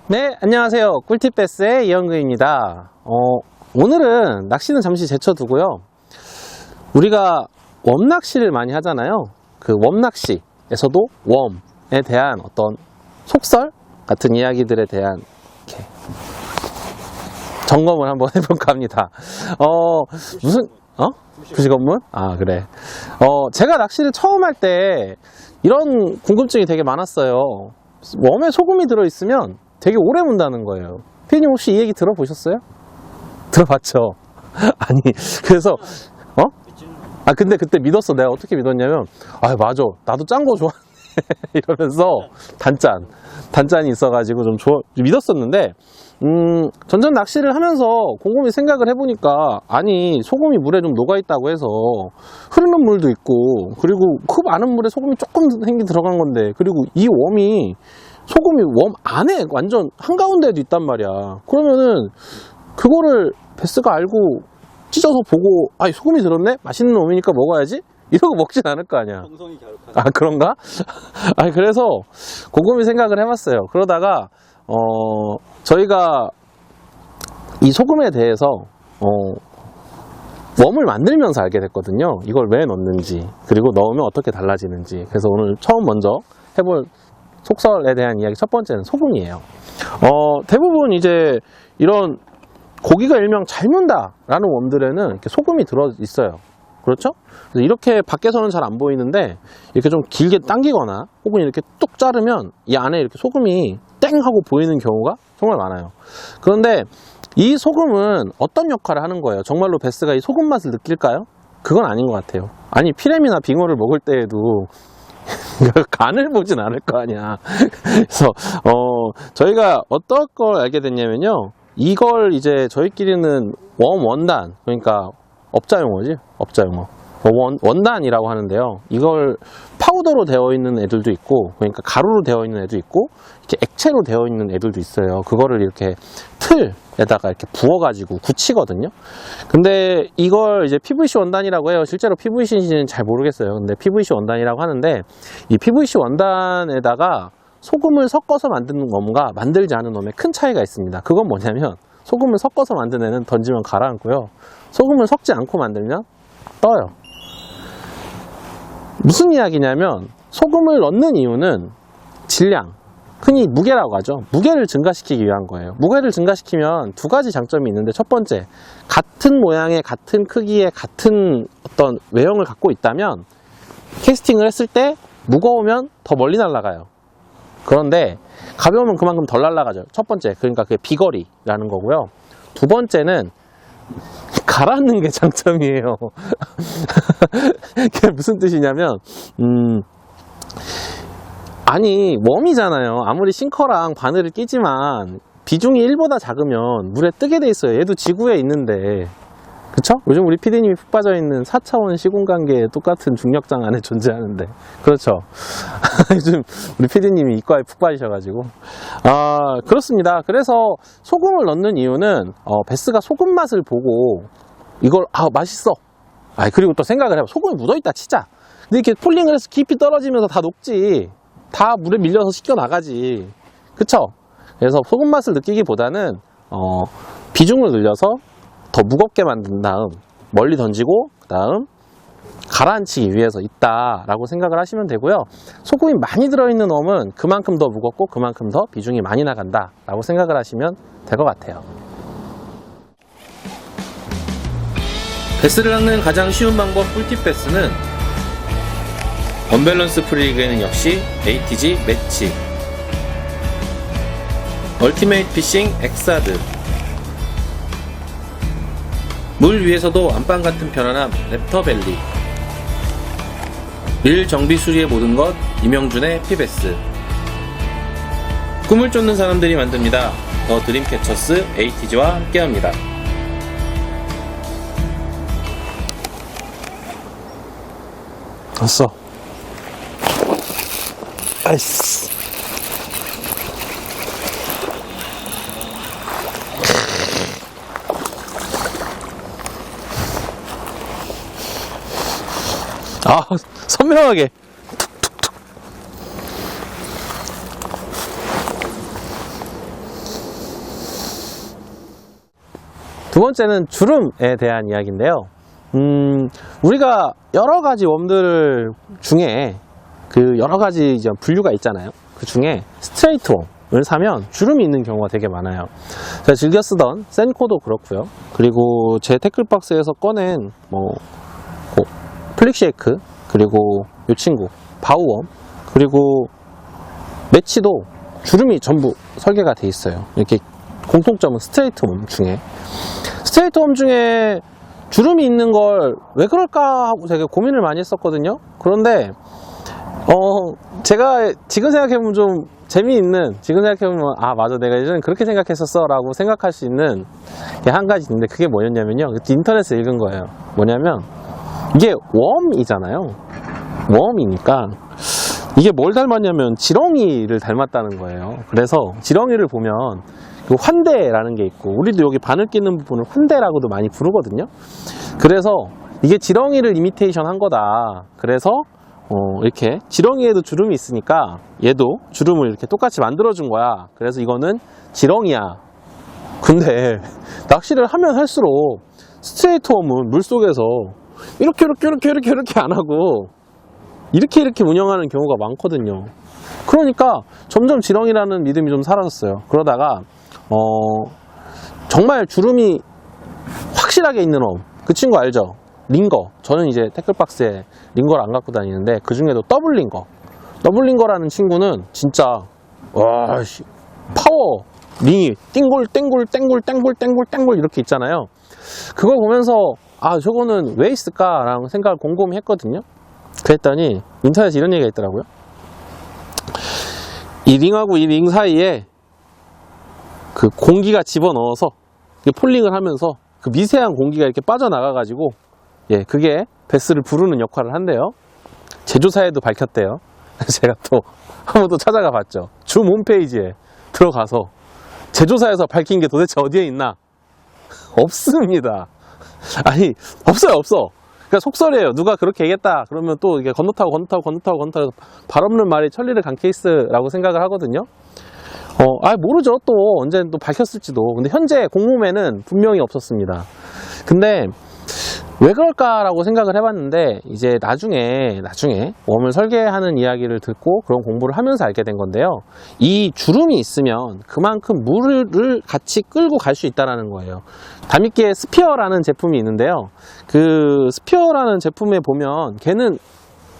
네, 안녕하세요. 꿀팁베스의 이영근입니다. 오늘은 낚시는 잠시 제쳐두고요. 우리가 웜낚시를 많이 하잖아요. 그 웜낚시에서도 웜에 대한 어떤 속설 같은 이야기들에 대한 이렇게 점검을 한번 해볼까 합니다. 부시건문? 아, 그래. 제가 낚시를 처음 할 때 이런 궁금증이 되게 많았어요. 웜에 소금이 들어있으면 되게 오래 문다는 거예요. 피디님 혹시 이 얘기 들어보셨어요? 들어봤죠? 아니, 그래서, 근데 그때 믿었어. 내가 어떻게 믿었냐면, 아, 맞아. 나도 짠 거 좋아하네. 이러면서, 단짠이 있어가지고 좀 믿었었는데, 전전 낚시를 하면서 곰곰이 생각을 해보니까, 아니, 소금이 물에 좀 녹아있다고 해서, 흐르는 물도 있고, 그리고 그 많은 물에 소금이 조금 생기 들어간 건데, 그리고 이 웜이, 소금이 웜 안에 완전 한가운데에도 있단 말이야. 그러면은 그거를 베스가 알고 찢어서 보고, 아, 소금이 들었네? 맛있는 놈이니까 먹어야지? 이러고 먹진 않을 거 아니야. 정성이 갸륵하네. 아, 그런가? 아, 그래서 곰곰이 생각을 해봤어요. 그러다가 저희가 이 소금에 대해서 웜을 만들면서 알게 됐거든요. 이걸 왜 넣는지, 그리고 넣으면 어떻게 달라지는지. 그래서 오늘 처음 먼저 해볼 속설에 대한 이야기 첫 번째는 소금이에요. 대부분 이제 이런 고기가 일명 잘 문다 라는 웜들에는 이렇게 소금이 들어 있어요. 그렇죠? 그래서 이렇게 밖에서는 잘 안 보이는데 이렇게 좀 길게 당기거나 혹은 이렇게 뚝 자르면 이 안에 이렇게 소금이 땡 하고 보이는 경우가 정말 많아요. 그런데 이 소금은 어떤 역할을 하는 거예요? 정말로 베스가 이 소금 맛을 느낄까요? 그건 아닌 것 같아요. 아니, 피레미나 빙어를 먹을 때에도 간을 보진 않을 거 아니야. 그래서 저희가 어떤 걸 알게 됐냐면요, 이걸 이제 저희끼리는 원단, 그러니까 업자용어지, 업자용어, 원단이라고 하는데요, 이걸 파우더로 되어 있는 애들도 있고, 그러니까 가루로 되어 있는 애도 있고, 이렇게 액체로 되어 있는 애들도 있어요. 그거를 이렇게 틀에다가 이렇게 부어가지고 굳히거든요. 근데 이걸 이제 PVC 원단이라고 해요. 실제로 PVC인지는 잘 모르겠어요. 근데 PVC 원단이라고 하는데, 이 PVC 원단에다가 소금을 섞어서 만드는 놈과 만들지 않은 놈에 큰 차이가 있습니다. 그건 뭐냐면, 소금을 섞어서 만든 애는 던지면 가라앉고요, 소금을 섞지 않고 만들면 떠요. 무슨 이야기냐면, 소금을 넣는 이유는 질량, 흔히 무게라고 하죠. 무게를 증가시키기 위한 거예요. 무게를 증가시키면 두 가지 장점이 있는데, 첫 번째, 같은 모양의 같은 크기의 같은 어떤 외형을 갖고 있다면 캐스팅을 했을 때 무거우면 더 멀리 날아가요. 그런데 가벼우면 그만큼 덜 날아가죠. 첫 번째, 그러니까 그게 비거리라는 거고요. 두 번째는 가라앉는 게 장점이에요. 그게 무슨 뜻이냐면, 아니, 웜이잖아요. 아무리 싱커랑 바늘을 끼지만 비중이 1보다 작으면 물에 뜨게 돼 있어요. 얘도 지구에 있는데, 그쵸? 요즘 우리 PD님이 푹 빠져있는 4차원 시공간계에 똑같은 중력장 안에 존재하는데, 그렇죠? 요즘 우리 PD님이 이과에 푹 빠지셔가지고, 그렇습니다. 그래서 소금을 넣는 이유는 베스가 소금 맛을 보고 이걸 맛있어, 그리고 또 생각을 해봐. 소금이 묻어있다 치자. 근데 이렇게 폴링을 해서 깊이 떨어지면서 다 녹지, 다 물에 밀려서 씻겨 나가지, 그쵸? 그래서 소금 맛을 느끼기보다는 비중을 늘려서 더 무겁게 만든 다음 멀리 던지고, 그 다음 가라앉히기 위해서 있다라고 생각을 하시면 되고요. 소금이 많이 들어있는 웜은 그만큼 더 무겁고 그만큼 더 비중이 많이 나간다 라고 생각을 하시면 될 것 같아요. 베스를 낚는 가장 쉬운 방법, 꿀팁 베스는 언밸런스 프리리그에는 역시 ATG 매치, 얼티메이트 피싱 엑사드, 물 위에서도 안방 같은 편안함 랩터밸리, 릴 정비 수리의 모든 것 이명준의 피베스, 꿈을 쫓는 사람들이 만듭니다. 더 드림캐쳐스 ATG와 함께합니다. 왔어. 아이씨. 선명하게 툭툭툭. 두 번째는 주름에 대한 이야기인데요. 우리가 여러 가지 웜들 중에 그 여러 가지 이제 분류가 있잖아요. 그 중에 스트레이트 웜을 사면 주름이 있는 경우가 되게 많아요. 제가 즐겨 쓰던 센코도 그렇고요. 그리고 제 태클박스에서 꺼낸 플릭쉐이크, 그리고 이 친구 바우웜, 그리고 매치도 주름이 전부 설계가 돼 있어요. 이렇게 공통점은 스트레이트 웜 중에 주름이 있는 걸 왜 그럴까 하고 되게 고민을 많이 했었거든요. 그런데 제가 지금 생각해보면 좀 재미있는, 지금 생각해보면 아 맞아 내가 예전에 그렇게 생각했었어 라고 생각할 수 있는 게 한 가지 있는데, 그게 뭐였냐면요, 인터넷에 읽은 거예요. 뭐냐면 이게 웜이잖아요. 웜이니까 이게 뭘 닮았냐면 지렁이를 닮았다는 거예요. 그래서 지렁이를 보면 그 환대라는 게 있고, 우리도 여기 바늘 끼는 부분을 환대라고도 많이 부르거든요. 그래서 이게 지렁이를 이미테이션 한 거다. 그래서 이렇게 지렁이에도 주름이 있으니까 얘도 주름을 이렇게 똑같이 만들어준 거야. 그래서 이거는 지렁이야. 근데 낚시를 하면 할수록 스트레이트 웜은 물속에서 이렇게 안 하고 이렇게 운영하는 경우가 많거든요. 그러니까 점점 지렁이라는 믿음이 좀 사라졌어요. 그러다가 정말 주름이 확실하게 있는 웜, 그 친구 알죠? 링거. 저는 이제 태클박스에 링거를 안 갖고 다니는데 그 중에도 더블 링거라는 친구는 진짜 와 파워 링이 땡골 이렇게 있잖아요. 그걸 보면서 아 저거는 왜 있을까 라는 생각을 곰곰이 했거든요. 그랬더니 인터넷에 이런 얘기가 있더라고요. 이 링하고 이 링 사이에 그 공기가 집어넣어서 폴링을 하면서 그 미세한 공기가 이렇게 빠져나가 가지고 그게 베스를 부르는 역할을 한대요. 제조사에도 밝혔대요. 제가 또 한 번 또 찾아가 봤죠. 줌 홈페이지에 들어가서 제조사에서 밝힌 게 도대체 어디에 있나? 없습니다. 아니 없어. 그러니까 속설이에요. 누가 그렇게 얘기했다 그러면 또 이게 건너타고 발 없는 말이 천리를 간 케이스라고 생각을 하거든요. 모르죠. 또 언제 또 밝혔을지도. 근데 현재 공모매는 분명히 없었습니다. 근데 왜 그럴까라고 생각을 해봤는데, 이제 나중에 웜을 설계하는 이야기를 듣고 그런 공부를 하면서 알게 된 건데요. 이 주름이 있으면 그만큼 물을 같이 끌고 갈 수 있다는 거예요. 다미끼의 스피어라는 제품이 있는데요. 그 스피어라는 제품에 보면 걔는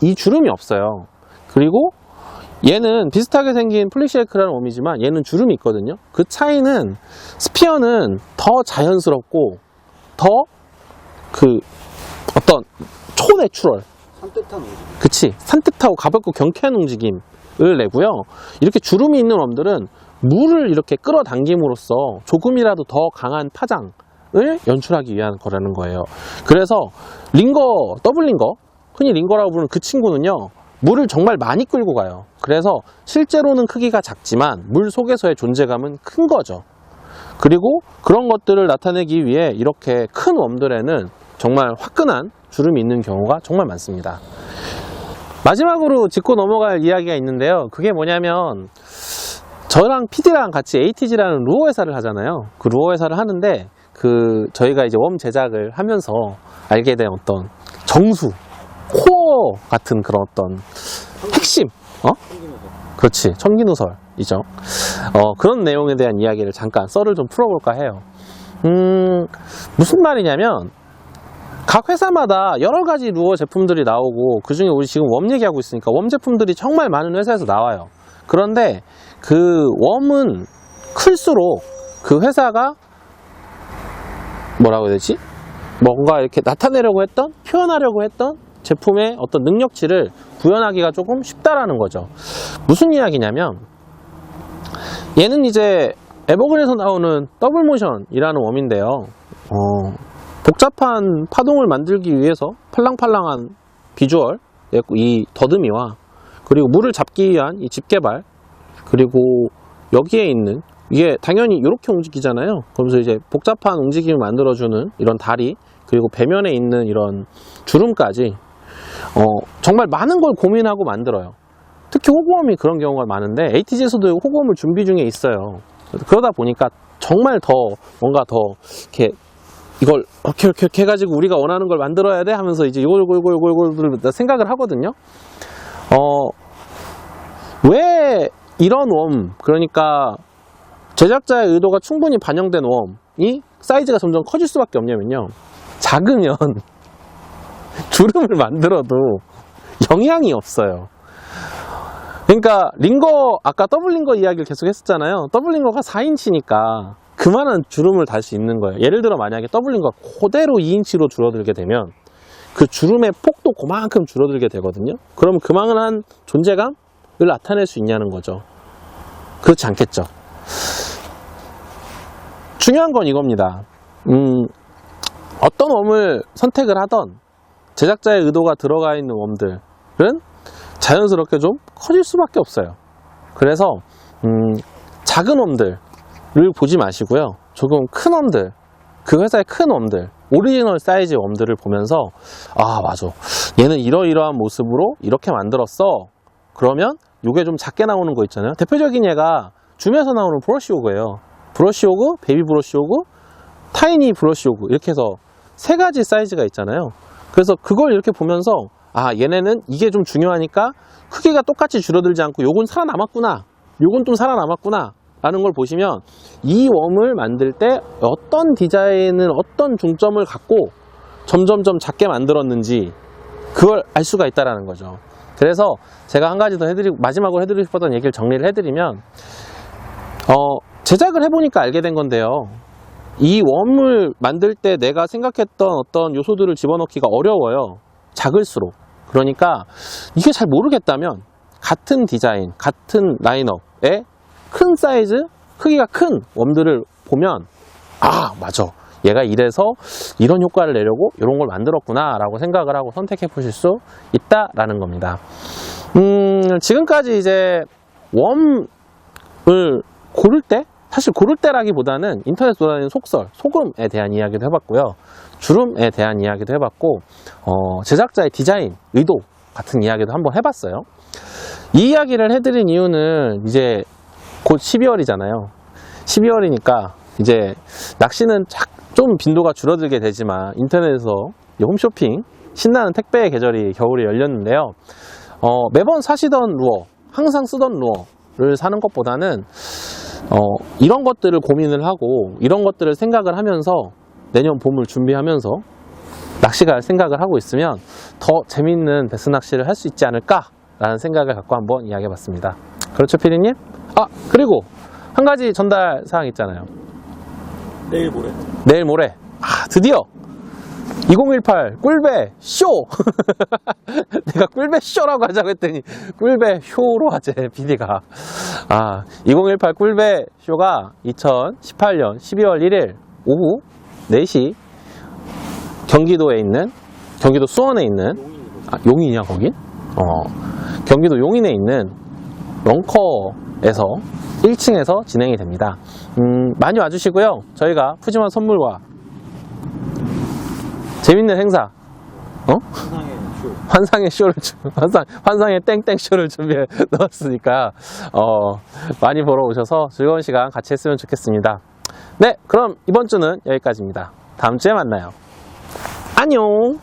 이 주름이 없어요. 그리고 얘는 비슷하게 생긴 플릭쉐이크라는 웜이지만 얘는 주름이 있거든요. 그 차이는 스피어는 더 자연스럽고 더 어떤 초내추럴, 산뜻한 움직임. 그치, 산뜻하고 가볍고 경쾌한 움직임을 내고요. 이렇게 주름이 있는 웜들은 물을 이렇게 끌어당김으로써 조금이라도 더 강한 파장을 연출하기 위한 거라는 거예요. 그래서 링거, 더블 링거, 흔히 링거라고 부르는 그 친구는요, 물을 정말 많이 끌고 가요. 그래서 실제로는 크기가 작지만 물 속에서의 존재감은 큰 거죠. 그리고 그런 것들을 나타내기 위해 이렇게 큰 웜들에는 정말 화끈한 주름이 있는 경우가 정말 많습니다. 마지막으로 짚고 넘어갈 이야기가 있는데요. 그게 뭐냐면 저랑 PD랑 같이 ATG라는 루어 회사를 하잖아요. 그 루어 회사를 하는데 저희가 이제 웜 제작을 하면서 알게 된 어떤 정수, 코어 같은 그런 어떤 핵심, 그렇지, 청기누설이죠. 그런 내용에 대한 이야기를 잠깐 썰을 좀 풀어볼까 해요. 무슨 말이냐면 각 회사마다 여러 가지 루어 제품들이 나오고, 그 중에 우리 지금 웜 얘기하고 있으니까 웜 제품들이 정말 많은 회사에서 나와요. 그런데 그 웜은 클수록 그 회사가 뭐라고 해야 되지? 뭔가 이렇게 나타내려고 했던, 표현하려고 했던 제품의 어떤 능력치를 구현하기가 조금 쉽다라는 거죠. 무슨 이야기냐면 얘는 이제 에버그린에서 나오는 더블 모션이라는 웜인데요. 복잡한 파동을 만들기 위해서 팔랑팔랑한 비주얼, 이 더듬이와 그리고 물을 잡기 위한 이 집게발, 그리고 여기에 있는 이게 당연히 이렇게 움직이잖아요. 그러면서 이제 복잡한 움직임을 만들어주는 이런 다리, 그리고 배면에 있는 이런 주름까지 정말 많은 걸 고민하고 만들어요. 특히 호구웜이 그런 경우가 많은데 ATG에서도 호구웜을 준비 중에 있어요. 그러다 보니까 정말 더 뭔가 더 이렇게 이걸 이렇게 해가지고 우리가 원하는 걸 만들어야 돼 하면서 이제 이걸 생각을 하거든요. 왜 이런 웜, 그러니까 제작자의 의도가 충분히 반영된 웜이 사이즈가 점점 커질 수밖에 없냐면요. 작으면 주름을 만들어도 영향이 없어요. 그러니까 링거, 아까 더블 링거 이야기를 계속 했었잖아요. 더블 링거가 4인치니까 그만한 주름을 달 수 있는 거예요. 예를 들어 만약에 더블 링거가 그대로 2인치로 줄어들게 되면 그 주름의 폭도 그만큼 줄어들게 되거든요. 그럼 그만한 존재감을 나타낼 수 있냐는 거죠. 그렇지 않겠죠. 중요한 건 이겁니다. 어떤 웜을 선택을 하던 제작자의 의도가 들어가 있는 웜들은 자연스럽게 좀 커질 수밖에 없어요. 그래서 작은 웜들을 보지 마시고요. 조금 큰 웜들, 그 회사의 큰 웜들, 오리지널 사이즈 웜들을 보면서 아 맞아, 얘는 이러이러한 모습으로 이렇게 만들었어. 그러면 이게 좀 작게 나오는 거 있잖아요. 대표적인 예가 줌에서 나오는 브러쉬 호그예요. 브러쉬 호그, 베이비 브러쉬 호그, 타이니 브러쉬 호그, 이렇게 해서 세 가지 사이즈가 있잖아요. 그래서 그걸 이렇게 보면서 아 얘네는 이게 좀 중요하니까 크기가 똑같이 줄어들지 않고 요건 살아남았구나, 요건 좀 살아남았구나 라는 걸 보시면 이 웜을 만들 때 어떤 디자인은 어떤 중점을 갖고 점점점 작게 만들었는지 그걸 알 수가 있다는 거죠. 그래서 제가 한 가지 더 마지막으로 해드리고 싶었던 얘기를 정리를 해드리면 제작을 해보니까 알게 된 건데요. 이 웜을 만들 때 내가 생각했던 어떤 요소들을 집어넣기가 어려워요. 작을수록. 그러니까 이게 잘 모르겠다면 같은 디자인, 같은 라인업에 큰 사이즈, 크기가 큰 웜들을 보면 아 맞아, 얘가 이래서 이런 효과를 내려고 이런 걸 만들었구나 라고 생각을 하고 선택해 보실 수 있다라는 겁니다. 지금까지 이제 웜을 고를 때, 사실 고를 때라기보다는 인터넷 돌아다니는 속설, 소금에 대한 이야기도 해봤고요. 주름에 대한 이야기도 해봤고 제작자의 디자인, 의도 같은 이야기도 한번 해봤어요. 이 이야기를 해드린 이유는 이제 곧 12월이잖아요. 12월이니까 이제 낚시는 좀 빈도가 줄어들게 되지만 인터넷에서 홈쇼핑, 신나는 택배의 계절이 겨울에 열렸는데요. 매번 사시던 루어, 항상 쓰던 루어를 사는 것보다는 이런 것들을 고민을 하고 이런 것들을 생각을 하면서 내년 봄을 준비하면서 낚시 갈 생각을 하고 있으면 더 재밌는 베스 낚시를 할 수 있지 않을까 라는 생각을 갖고 한번 이야기해 봤습니다. 그렇죠, 피디님? 그리고 한 가지 전달 사항 있잖아요. 내일 모레 드디어 2018 꿀배 쇼! 내가 꿀배 쇼라고 하자고 했더니 꿀배 쇼로 하재, PD가. 2018 꿀배 쇼가 2018년 12월 1일 오후 4시 경기도에 있는, 경기도 수원에 있는, 용인이야, 거긴? 경기도 용인에 있는 런커에서 1층에서 진행이 됩니다. 많이 와주시고요. 저희가 푸짐한 선물과 재밌는 행사, 환상의 쇼를, 환상의 땡땡 쇼를 준비해 넣었으니까, 많이 보러 오셔서 즐거운 시간 같이 했으면 좋겠습니다. 네, 그럼 이번 주는 여기까지입니다. 다음 주에 만나요. 안녕!